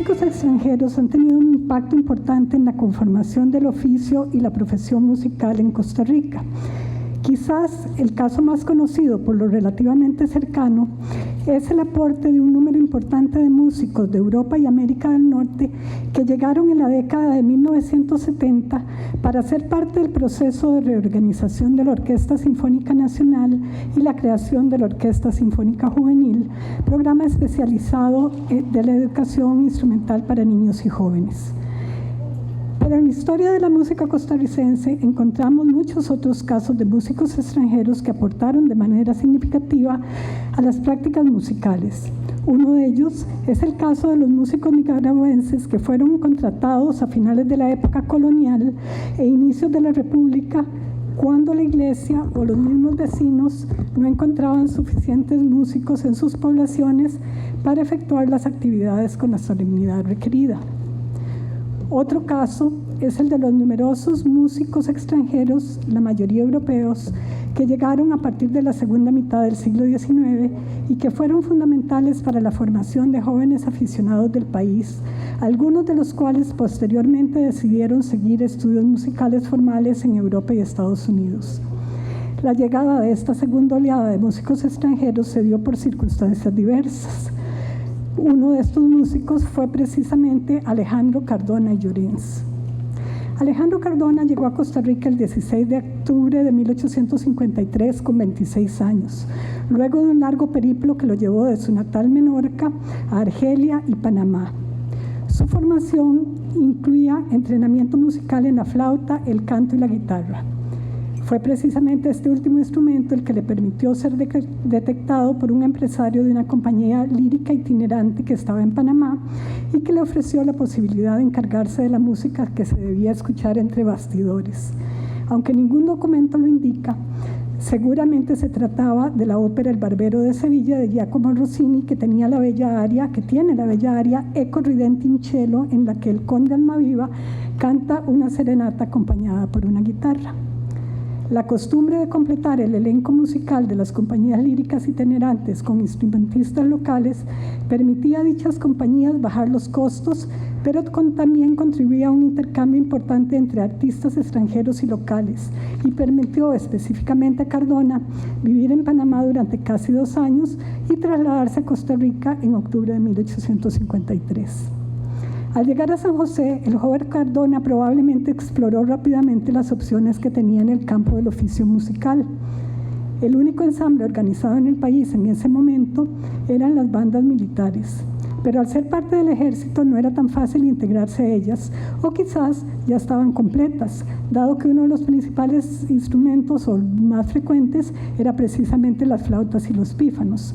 músicos extranjeros han tenido un impacto importante en la conformación del oficio y la profesión musical en Costa Rica. Quizás el caso más conocido por lo relativamente cercano es el aporte de un número importante de músicos de Europa y América del Norte que llegaron en la década de 1970 para ser parte del proceso de reorganización de la Orquesta Sinfónica Nacional y la creación de la Orquesta Sinfónica Juvenil, programa especializado de la educación instrumental para niños y jóvenes. Pero en la historia de la música costarricense encontramos muchos otros casos de músicos extranjeros que aportaron de manera significativa a las prácticas musicales. Uno de ellos es el caso de los músicos nicaragüenses que fueron contratados a finales de la época colonial e inicios de la República, cuando la iglesia o los mismos vecinos no encontraban suficientes músicos en sus poblaciones para efectuar las actividades con la solemnidad requerida. Otro caso es el de los numerosos músicos extranjeros, la mayoría europeos, que llegaron a partir de la segunda mitad del siglo XIX y que fueron fundamentales para la formación de jóvenes aficionados del país, algunos de los cuales posteriormente decidieron seguir estudios musicales formales en Europa y Estados Unidos. La llegada de esta segunda oleada de músicos extranjeros se dio por circunstancias diversas. Uno de estos músicos fue precisamente Alejandro Cardona y Llorens. Alejandro Cardona llegó a Costa Rica el 16 de octubre de 1853 con 26 años, luego de un largo periplo que lo llevó de su natal Menorca a Argelia y Panamá. Su formación incluía entrenamiento musical en la flauta, el canto y la guitarra. Fue precisamente este último instrumento el que le permitió ser detectado por un empresario de una compañía lírica itinerante que estaba en Panamá y que le ofreció la posibilidad de encargarse de la música que se debía escuchar entre bastidores. Aunque ningún documento lo indica, seguramente se trataba de la ópera El Barbero de Sevilla de Giacomo Rossini, que tiene la bella aria Eco ridente in cielo, en la que el conde Almaviva canta una serenata acompañada por una guitarra. La costumbre de completar el elenco musical de las compañías líricas itinerantes con instrumentistas locales permitía a dichas compañías bajar los costos, pero también contribuía a un intercambio importante entre artistas extranjeros y locales y permitió específicamente a Cardona vivir en Panamá durante casi 2 años y trasladarse a Costa Rica en octubre de 1853. Al llegar a San José, el joven Cardona probablemente exploró rápidamente las opciones que tenía en el campo del oficio musical. El único ensamble organizado en el país en ese momento eran las bandas militares, pero al ser parte del ejército no era tan fácil integrarse a ellas, o quizás ya estaban completas, dado que uno de los principales instrumentos o más frecuentes era precisamente las flautas y los pífanos.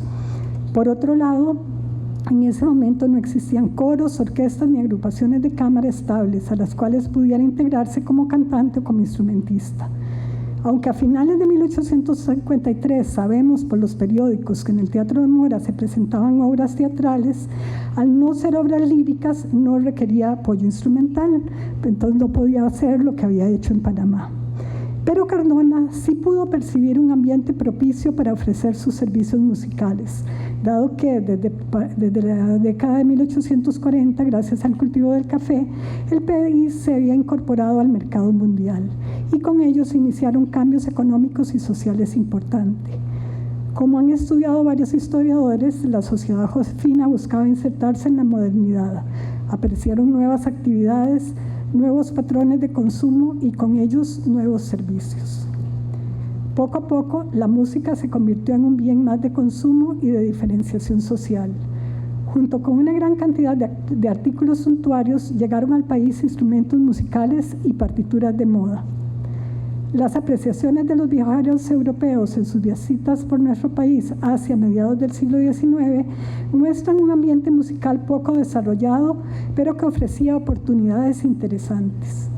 Por otro lado, en ese momento no existían coros, orquestas ni agrupaciones de cámara estables a las cuales pudiera integrarse como cantante o como instrumentista. Aunque a finales de 1853 sabemos por los periódicos que en el Teatro de Mora se presentaban obras teatrales, al no ser obras líricas no requería apoyo instrumental, entonces no podía hacer lo que había hecho en Panamá. Pero Cardona sí pudo percibir un ambiente propicio para ofrecer sus servicios musicales, dado que desde la década de 1840, gracias al cultivo del café, el país se había incorporado al mercado mundial y con ello se iniciaron cambios económicos y sociales importantes. Como han estudiado varios historiadores, la sociedad josefina buscaba insertarse en la modernidad, apreciaron nuevas actividades, nuevos patrones de consumo y con ellos nuevos servicios. Poco a poco, la música se convirtió en un bien más de consumo y de diferenciación social. Junto con una gran cantidad de artículos suntuarios, llegaron al país instrumentos musicales y partituras de moda. Las apreciaciones de los viajeros europeos en sus visitas por nuestro país hacia mediados del siglo XIX muestran un ambiente musical poco desarrollado, pero que ofrecía oportunidades interesantes.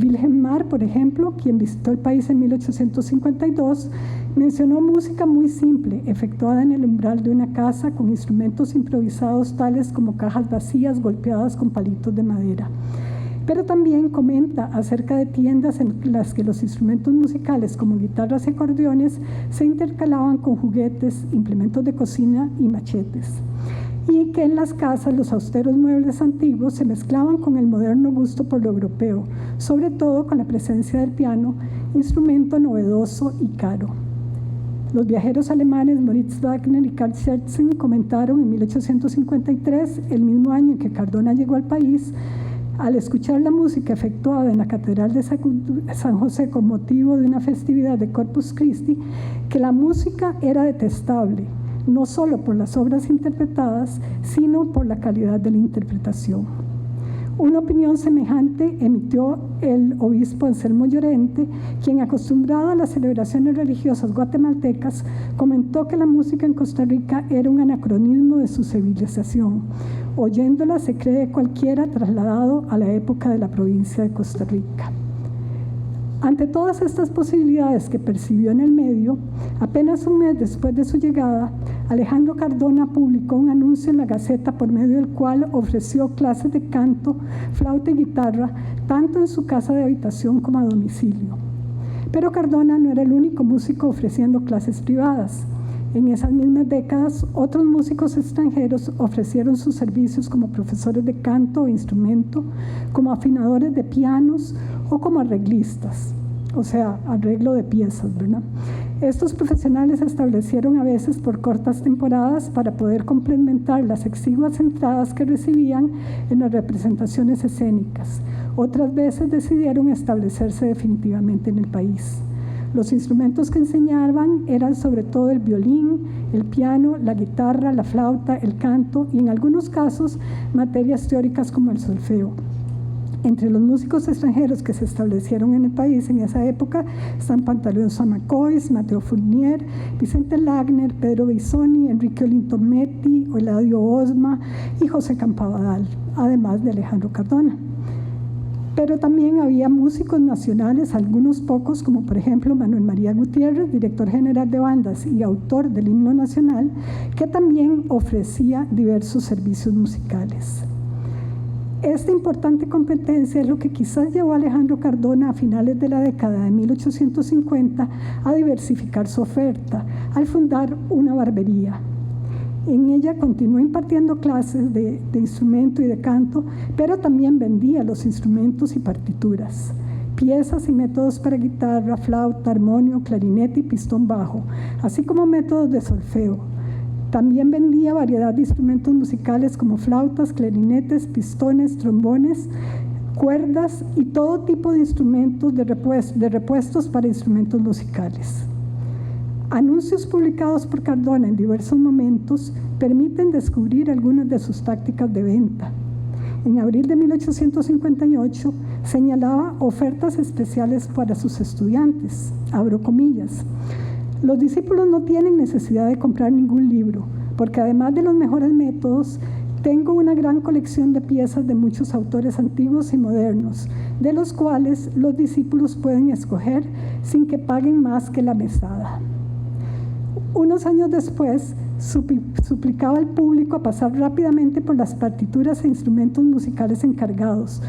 Wilhelm Marr, por ejemplo, quien visitó el país en 1852, mencionó música muy simple, efectuada en el umbral de una casa con instrumentos improvisados tales como cajas vacías golpeadas con palitos de madera. Pero también comenta acerca de tiendas en las que los instrumentos musicales como guitarras y acordeones se intercalaban con juguetes, implementos de cocina y machetes. y que en las casas los austeros muebles antiguos se mezclaban con el moderno gusto por lo europeo, sobre todo con la presencia del piano, instrumento novedoso y caro. Los viajeros alemanes Moritz Wagner y Karl Scherzing comentaron en 1853, el mismo año en que Cardona llegó al país, al escuchar la música efectuada en la Catedral de San José con motivo de una festividad de Corpus Christi, que la música era detestable, no solo por las obras interpretadas, sino por la calidad de la interpretación. Una opinión semejante emitió el obispo Anselmo Llorente, quien, acostumbrado a las celebraciones religiosas guatemaltecas, comentó que la música en Costa Rica era un anacronismo de su civilización. Oyéndola se cree cualquiera trasladado a la época de la provincia de Costa Rica. Ante todas estas posibilidades que percibió en el medio, apenas un mes después de su llegada, Alejandro Cardona publicó un anuncio en la Gaceta por medio del cual ofreció clases de canto, flauta y guitarra, tanto en su casa de habitación como a domicilio. Pero Cardona no era el único músico ofreciendo clases privadas. En esas mismas décadas, otros músicos extranjeros ofrecieron sus servicios como profesores de canto o instrumento, como afinadores de pianos o como arreglistas, o sea, arreglo de piezas, ¿verdad? Estos profesionales se establecieron a veces por cortas temporadas para poder complementar las exiguas entradas que recibían en las representaciones escénicas. Otras veces decidieron establecerse definitivamente en el país. Los instrumentos que enseñaban eran sobre todo el violín, el piano, la guitarra, la flauta, el canto y en algunos casos materias teóricas como el solfeo. Entre los músicos extranjeros que se establecieron en el país en esa época están Pantaleón Zamacois, Mateo Fournier, Vicente Lagner, Pedro Bisoni, Enrique Olintometti, Eladio Osma y José Campabadal, además de Alejandro Cardona. Pero también había músicos nacionales, algunos pocos, como por ejemplo Manuel María Gutiérrez, director general de bandas y autor del himno nacional, que también ofrecía diversos servicios musicales. Esta importante competencia es lo que quizás llevó a Alejandro Cardona a finales de la década de 1850 a diversificar su oferta, al fundar una barbería. En ella continuó impartiendo clases de instrumento y de canto, pero también vendía los instrumentos y partituras, piezas y métodos para guitarra, flauta, armonio, clarinete y pistón bajo, así como métodos de solfeo. También vendía variedad de instrumentos musicales como flautas, clarinetes, pistones, trombones, cuerdas y todo tipo de instrumentos de repuestos para instrumentos musicales. Anuncios publicados por Cardona en diversos momentos permiten descubrir algunas de sus tácticas de venta. En abril de 1858 señalaba ofertas especiales para sus estudiantes, abro comillas. Los discípulos no tienen necesidad de comprar ningún libro, porque además de los mejores métodos, tengo una gran colección de piezas de muchos autores antiguos y modernos, de los cuales los discípulos pueden escoger sin que paguen más que la mesada. Unos años después, suplicaba al público a pasar rápidamente por las partituras e instrumentos musicales encargados,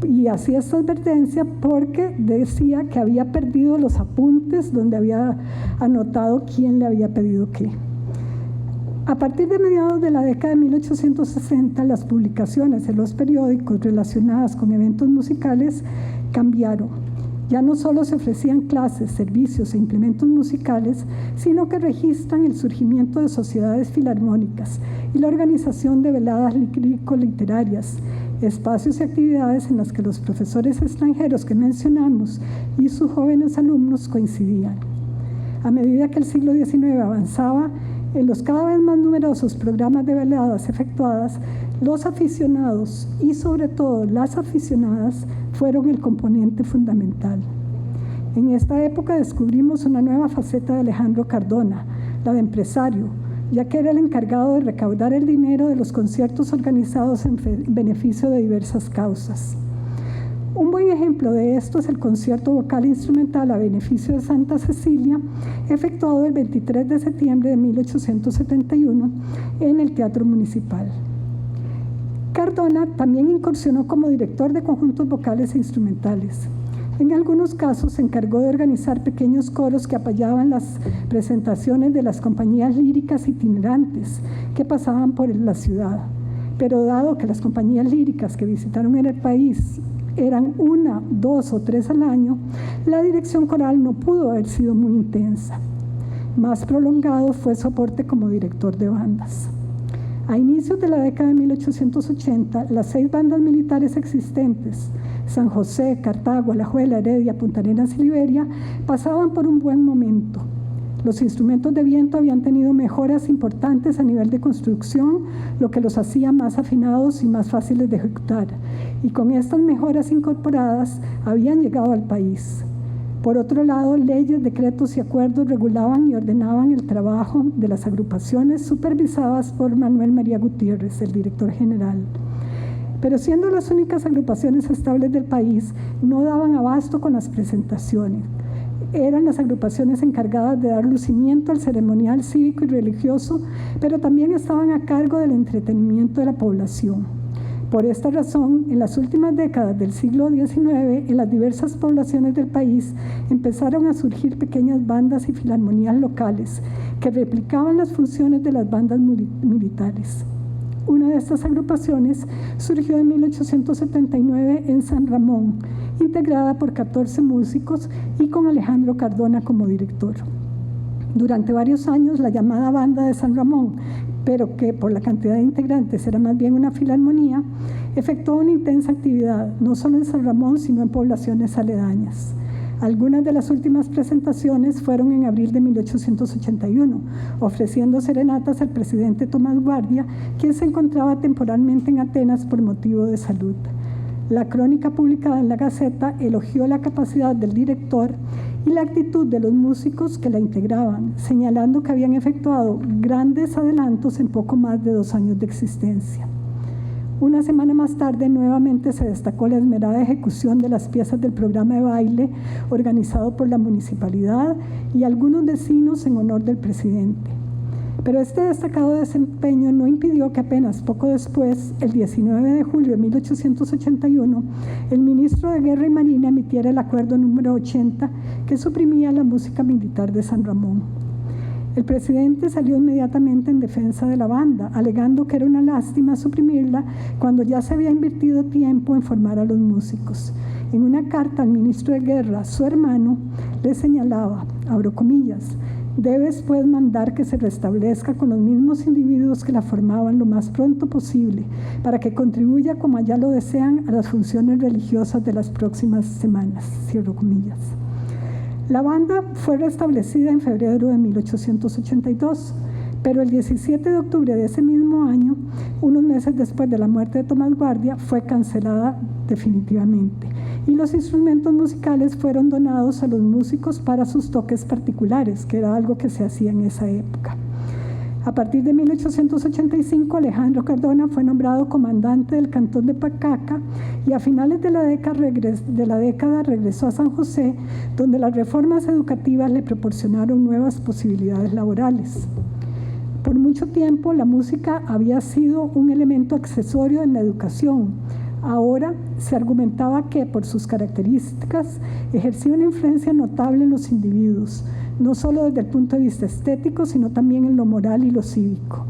y hacía esta advertencia porque decía que había perdido los apuntes donde había anotado quién le había pedido qué. A partir de mediados de la década de 1860, las publicaciones en los periódicos relacionadas con eventos musicales cambiaron. Ya no solo se ofrecían clases, servicios e implementos musicales, sino que registran el surgimiento de sociedades filarmónicas y la organización de veladas lírico-literarias, espacios y actividades en las que los profesores extranjeros que mencionamos y sus jóvenes alumnos coincidían. A medida que el siglo XIX avanzaba, en los cada vez más numerosos programas de veladas efectuadas, los aficionados y sobre todo las aficionadas fueron el componente fundamental. En esta época descubrimos una nueva faceta de Alejandro Cardona, la de empresario, ya que era el encargado de recaudar el dinero de los conciertos organizados en beneficio de diversas causas. Un buen ejemplo de esto es el concierto vocal instrumental a beneficio de Santa Cecilia, efectuado el 23 de septiembre de 1871 en el Teatro Municipal. Cardona también incursionó como director de conjuntos vocales e instrumentales. En algunos casos se encargó de organizar pequeños coros que apoyaban las presentaciones de las compañías líricas itinerantes que pasaban por la ciudad. Pero dado que las compañías líricas que visitaron el país eran 1, 2 o 3 al año, la dirección coral no pudo haber sido muy intensa. Más prolongado fue su aporte como director de bandas. A inicios de la década de 1880, las 6 bandas militares existentes, San José, Cartago, Alajuela, Heredia, Punta Arenas y Liberia, pasaban por un buen momento. Los instrumentos de viento habían tenido mejoras importantes a nivel de construcción, lo que los hacía más afinados y más fáciles de ejecutar. Y con estas mejoras incorporadas habían llegado al país. Por otro lado, leyes, decretos y acuerdos regulaban y ordenaban el trabajo de las agrupaciones supervisadas por Manuel María Gutiérrez, el director general. Pero siendo las únicas agrupaciones estables del país, no daban abasto con las presentaciones. Eran las agrupaciones encargadas de dar lucimiento al ceremonial cívico y religioso, pero también estaban a cargo del entretenimiento de la población. Por esta razón, en las últimas décadas del siglo XIX, en las diversas poblaciones del país empezaron a surgir pequeñas bandas y filarmonías locales que replicaban las funciones de las bandas militares. Una de estas agrupaciones surgió en 1879 en San Ramón, integrada por 14 músicos y con Alejandro Cardona como director. Durante varios años, la llamada Banda de San Ramón, pero que por la cantidad de integrantes era más bien una filarmonía, efectuó una intensa actividad, no solo en San Ramón, sino en poblaciones aledañas. Algunas de las últimas presentaciones fueron en abril de 1881, ofreciendo serenatas al presidente Tomás Guardia, quien se encontraba temporalmente en Atenas por motivo de salud. La crónica publicada en la Gaceta elogió la capacidad del director y la actitud de los músicos que la integraban, señalando que habían efectuado grandes adelantos en poco más de 2 años de existencia. Una semana más tarde, nuevamente se destacó la esmerada ejecución de las piezas del programa de baile organizado por la municipalidad y algunos vecinos en honor del presidente. Pero este destacado desempeño no impidió que apenas poco después, el 19 de julio de 1881, el ministro de Guerra y Marina emitiera el acuerdo número 80 que suprimía la música militar de San Ramón. El presidente salió inmediatamente en defensa de la banda, alegando que era una lástima suprimirla cuando ya se había invertido tiempo en formar a los músicos. En una carta al ministro de Guerra, su hermano, le señalaba, abro comillas, debes pues mandar que se restablezca con los mismos individuos que la formaban lo más pronto posible, para que contribuya como allá lo desean a las funciones religiosas de las próximas semanas, cierro comillas. La banda fue restablecida en febrero de 1882, pero el 17 de octubre de ese mismo año, unos meses después de la muerte de Tomás Guardia, fue cancelada definitivamente. Y los instrumentos musicales fueron donados a los músicos para sus toques particulares, que era algo que se hacía en esa época. A partir de 1885, Alejandro Cardona fue nombrado comandante del cantón de Pacaca y a finales de la década regresó a San José, donde las reformas educativas le proporcionaron nuevas posibilidades laborales. Por mucho tiempo, la música había sido un elemento accesorio en la educación. Ahora se argumentaba que, por sus características, ejercía una influencia notable en los individuos, no solo desde el punto de vista estético, sino también en lo moral y lo cívico.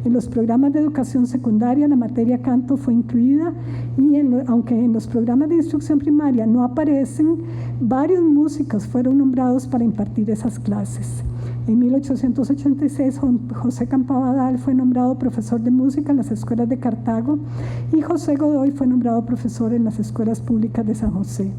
En los programas de educación secundaria, la materia canto fue incluida y aunque en los programas de instrucción primaria no aparecen, varios músicos fueron nombrados para impartir esas clases. En 1886, José Campabadal fue nombrado profesor de música en las escuelas de Cartago y José Godoy fue nombrado profesor en las escuelas públicas de San José.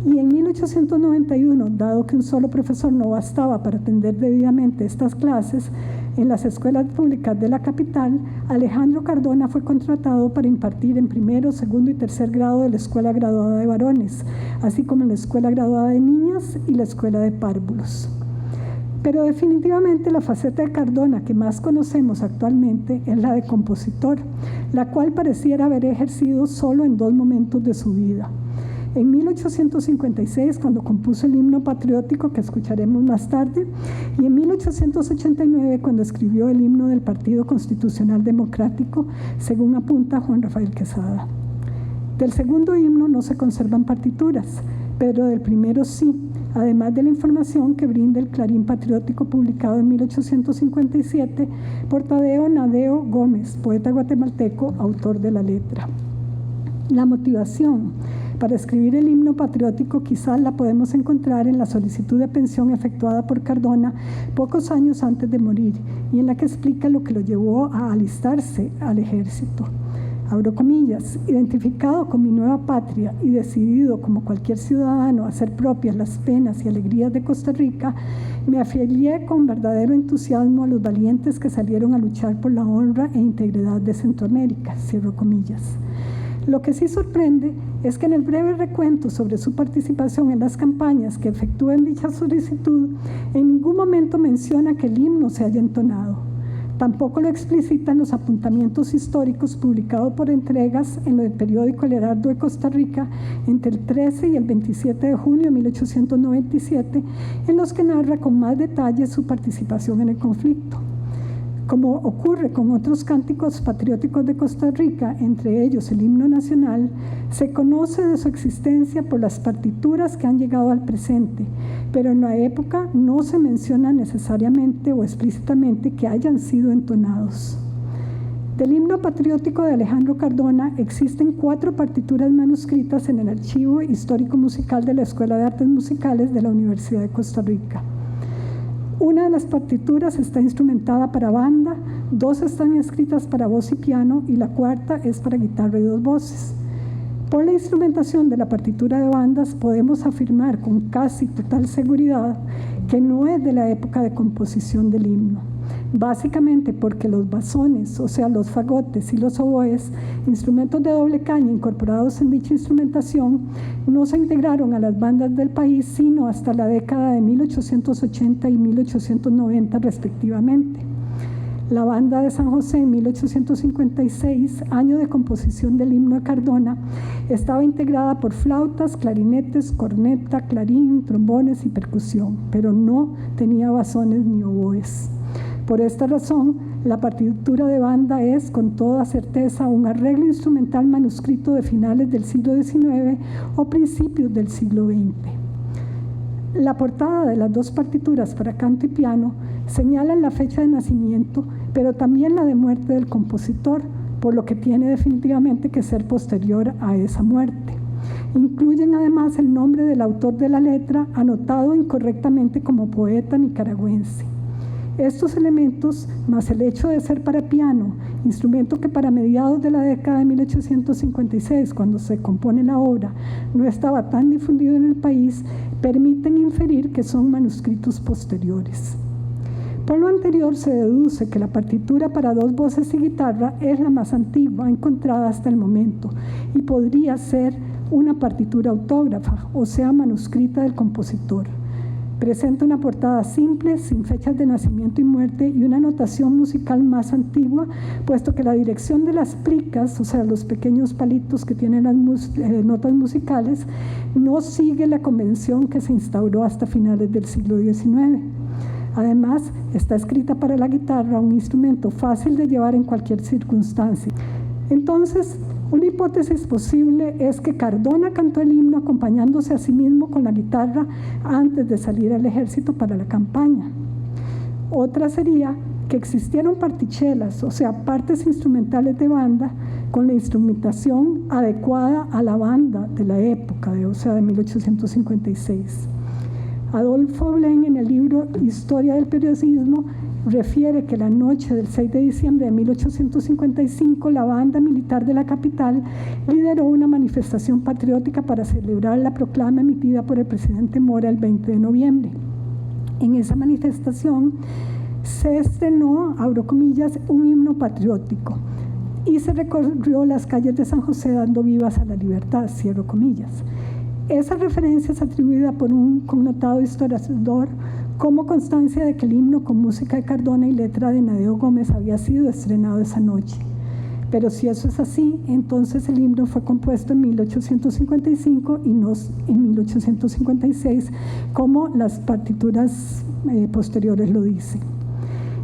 Y en 1891, dado que un solo profesor no bastaba para atender debidamente estas clases, en las escuelas públicas de la capital, Alejandro Cardona fue contratado para impartir en primero, segundo y tercer grado de la Escuela Graduada de Varones, así como en la Escuela Graduada de Niñas y la Escuela de Párvulos. Pero definitivamente la faceta de Cardona que más conocemos actualmente es la de compositor, la cual pareciera haber ejercido solo en 2 momentos de su vida. En 1856, cuando compuso el himno patriótico que escucharemos más tarde, y en 1889, cuando escribió el himno del Partido Constitucional Democrático, según apunta Juan Rafael Quesada. Del segundo himno no se conservan partituras, pero del primero sí, además de la información que brinda el Clarín Patriótico publicado en 1857 por Tadeo Nadeo Gómez, poeta guatemalteco, autor de la letra. La motivación para escribir el himno patriótico quizás la podemos encontrar en la solicitud de pensión efectuada por Cardona pocos años antes de morir y en la que explica lo que lo llevó a alistarse al ejército. Abro comillas, identificado con mi nueva patria y decidido como cualquier ciudadano a hacer propias las penas y alegrías de Costa Rica, me afilié con verdadero entusiasmo a los valientes que salieron a luchar por la honra e integridad de Centroamérica, cierro comillas. Lo que sí sorprende es que en el breve recuento sobre su participación en las campañas que efectúa en dicha solicitud, en ningún momento menciona que el himno se haya entonado. Tampoco lo explicitan los apuntamientos históricos publicados por entregas en el periódico El Heraldo de Costa Rica entre el 13 y el 27 de junio de 1897, en los que narra con más detalle su participación en el conflicto. Como ocurre con otros cánticos patrióticos de Costa Rica, entre ellos el himno nacional, se conoce de su existencia por las partituras que han llegado al presente, pero en la época no se menciona necesariamente o explícitamente que hayan sido entonados. Del himno patriótico de Alejandro Cardona existen 4 partituras manuscritas en el Archivo Histórico Musical de la Escuela de Artes Musicales de la Universidad de Costa Rica. Una de las partituras está instrumentada para banda, 2 están escritas para voz y piano y la 4ª es para guitarra y 2 voces. Por la instrumentación de la partitura de bandas podemos afirmar con casi total seguridad que no es de la época de composición del himno, básicamente porque los basones, o sea, los fagotes y los oboes, instrumentos de doble caña incorporados en dicha instrumentación, no se integraron a las bandas del país sino hasta la década de 1880 y 1890 respectivamente. La banda de San José en 1856, año de composición del himno de Cardona, estaba integrada por flautas, clarinetes, corneta, clarín, trombones y percusión, pero no tenía basones ni oboes. Por esta razón, la partitura de banda es, con toda certeza, un arreglo instrumental manuscrito de finales del siglo XIX o principios del siglo XX. La portada de las 2 partituras para canto y piano señalan la fecha de nacimiento, pero también la de muerte del compositor, por lo que tiene definitivamente que ser posterior a esa muerte. Incluyen además el nombre del autor de la letra, anotado incorrectamente como poeta nicaragüense. Estos elementos, más el hecho de ser para piano, instrumento que para mediados de la década de 1856, cuando se compone la obra, no estaba tan difundido en el país, permiten inferir que son manuscritos posteriores. Por lo anterior se deduce que la partitura para 2 voces y guitarra es la más antigua encontrada hasta el momento y podría ser una partitura autógrafa, o sea, manuscrita del compositor. Presenta una portada simple, sin fechas de nacimiento y muerte y una notación musical más antigua, puesto que la dirección de las plicas, o sea, los pequeños palitos que tienen las notas musicales, no sigue la convención que se instauró hasta finales del siglo XIX. Además, está escrita para la guitarra, un instrumento fácil de llevar en cualquier circunstancia. Entonces, una hipótesis posible es que Cardona cantó el himno acompañándose a sí mismo con la guitarra antes de salir al ejército para la campaña. Otra sería que existieron partichelas, o sea, partes instrumentales de banda, con la instrumentación adecuada a la banda de la época, o sea, de 1856. Adolfo Blen, en el libro Historia del Periodismo, refiere que la noche del 6 de diciembre de 1855 la banda militar de la capital lideró una manifestación patriótica para celebrar la proclama emitida por el presidente Mora el 20 de noviembre. En esa manifestación se estrenó, abro comillas, un himno patriótico y se recorrió las calles de San José dando vivas a la libertad, cierro comillas. Esa referencia es atribuida por un connotado historiador como constancia de que el himno con música de Cardona y letra de Nadeo Gómez había sido estrenado esa noche. Pero si eso es así, entonces el himno fue compuesto en 1855 y no en 1856, como las partituras posteriores lo dicen.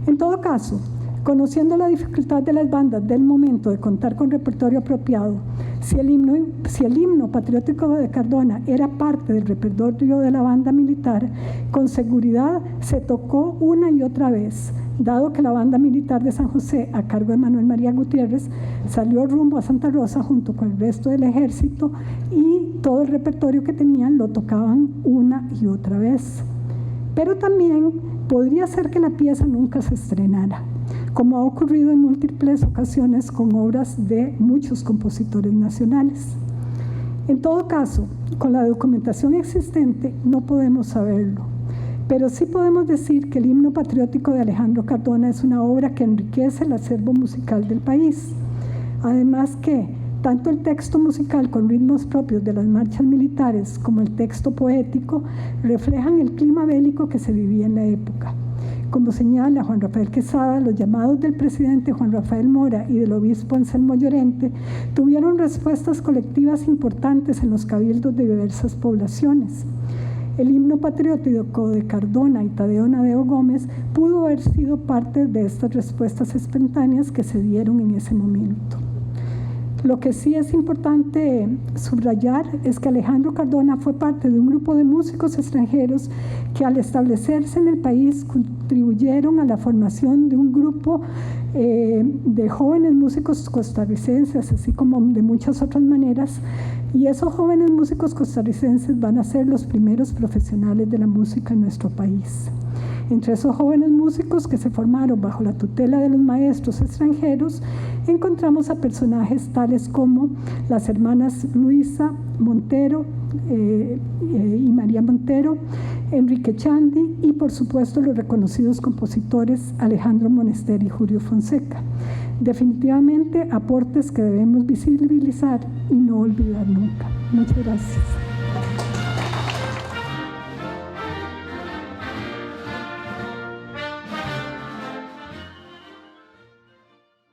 En todo caso, conociendo la dificultad de las bandas del momento de contar con repertorio apropiado, Si el himno patriótico de Cardona era parte del repertorio de la banda militar, con seguridad se tocó una y otra vez, dado que la banda militar de San José, a cargo de Manuel María Gutiérrez, salió rumbo a Santa Rosa junto con el resto del ejército y todo el repertorio que tenían lo tocaban una y otra vez. Pero también podría ser que la pieza nunca se estrenara, como ha ocurrido en múltiples ocasiones con obras de muchos compositores nacionales. En todo caso, con la documentación existente no podemos saberlo, pero sí podemos decir que el himno patriótico de Alejandro Cardona es una obra que enriquece el acervo musical del país. Además que tanto el texto musical con ritmos propios de las marchas militares como el texto poético reflejan el clima bélico que se vivía en la época. Como señala Juan Rafael Quesada, los llamados del presidente Juan Rafael Mora y del obispo Anselmo Llorente tuvieron respuestas colectivas importantes en los cabildos de diversas poblaciones. El himno patriótico de Cardona y Tadeo Nadeo Gómez pudo haber sido parte de estas respuestas espontáneas que se dieron en ese momento. Lo que sí es importante subrayar es que Alejandro Cardona fue parte de un grupo de músicos extranjeros que al establecerse en el país contribuyeron a la formación de un grupo de jóvenes músicos costarricenses, así como de muchas otras maneras, y esos jóvenes músicos costarricenses van a ser los primeros profesionales de la música en nuestro país. Entre esos jóvenes músicos que se formaron bajo la tutela de los maestros extranjeros, encontramos a personajes tales como las hermanas Luisa Montero y María Montero, Enrique Chandi y, por supuesto, los reconocidos compositores Alejandro Monester y Julio Fonseca. Definitivamente aportes que debemos visibilizar y no olvidar nunca. Muchas gracias.